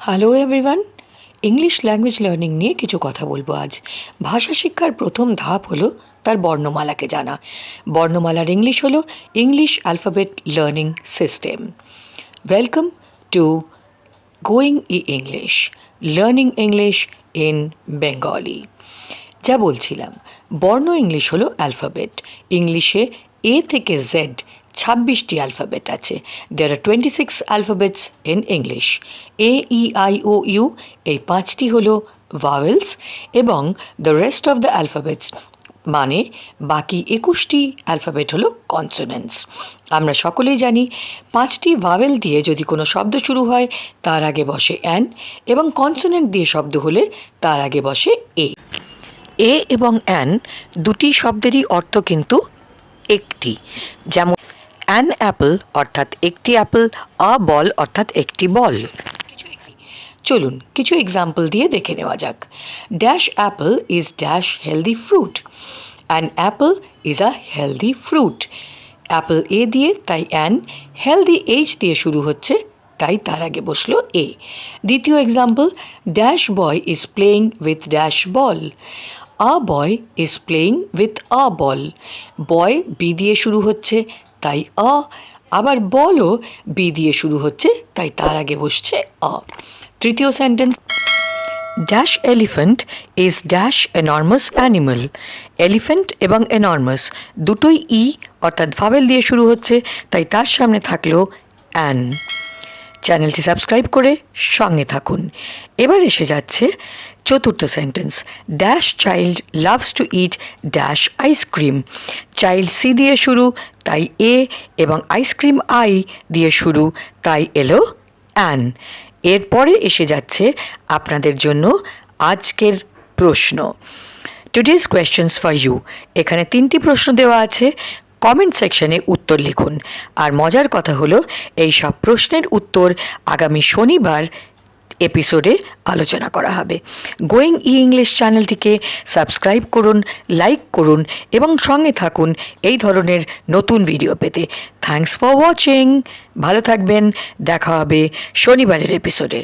Hello everyone, English language learning নিয়ে কিছু কথা বলবো আজ। ভাষা শিক্ষার প্রথম ধাপ হলো তার বর্ণমালাকে জানা। বর্ণমালার ইংলিশ হলো English alphabet learning system. Welcome to going English, learning English in Bengali. যা বলছিলাম, বর্ণ ইংলিশ হলো অ্যালফাবেট। ইংলিশে এ থেকে জেড 26টি অ্যালফাবেট আছে। There are 26 alphabets in English. A E I O U এই 5টি হলো ভাওয়েলস এবং the rest of the alphabets মানে বাকি 21টি অ্যালফাবেট হলো কনসোনেন্টস। আমরা সকলেই জানি 5টি ভাওয়েল দিয়ে যদি কোনো শব্দ শুরু হয় তার আগে বসে অ্যান, এবং কনসোনেন্ট দিয়ে শব্দ হলে তার আগে বসে এ। এ এবং অ্যান দুটি শব্দেরই অর্থ কিন্তু একটি। যেমন অ্যান অ্যাপল অর্থাৎ একটি অ্যাপল, আ বল অর্থাৎ একটি বল। চলুন কিছু এক্সাম্পল দিয়ে দেখে নেওয়া যাক। Dash apple is dash healthy fruit. An apple is a healthy fruit. Apple A দিয়ে তাই অ্যান, হেলদি এইচ দিয়ে শুরু হচ্ছে তাই তার আগে বসলো এ। দ্বিতীয় example, dash boy is playing with dash ball. A boy is playing with a ball. Boy B দিয়ে শুরু হচ্ছে তাই আ, আবার বলও বি দিয়ে শুরু হচ্ছে তাই তার আগে বসছে আ। তৃতীয় sentence, dash elephant is dash enormous animal. Elephant এবং এনর্মাস দুটোই ই অর্থাৎ ভাওয়েল দিয়ে শুরু হচ্ছে তাই তার সামনে থাকলো অ্যান। চ্যানেলটি সাবস্ক্রাইব করে সঙ্গে থাকুন। এবার এসে যাচ্ছে চতুর্থ sentence, dash child loves to eat dash ice cream. Child C দিয়ে শুরু তাই এ, এবং আইসক্রিম আই দিয়ে শুরু তাই এলো অ্যান। এরপরে এসে যাচ্ছে আপনাদের জন্য আজকের প্রশ্ন। Today's questions for you. এখানে 3টি প্রশ্ন দেওয়া আছে, কমেন্ট সেকশনে উত্তর লিখুন। আর মজার কথা হলো এই সব প্রশ্নের উত্তর আগামী শনিবার এপিসোডে আলোচনা করা হবে। গোয়িং ইংলিশ চ্যানেলটিকে সাবস্ক্রাইব করুন, লাইক করুন এবং সঙ্গে থাকুন এই ধরনের নতুন ভিডিও পেতে। Thanks for watching. ভালো থাকবেন, দেখা হবে শনিবারের এপিসোডে।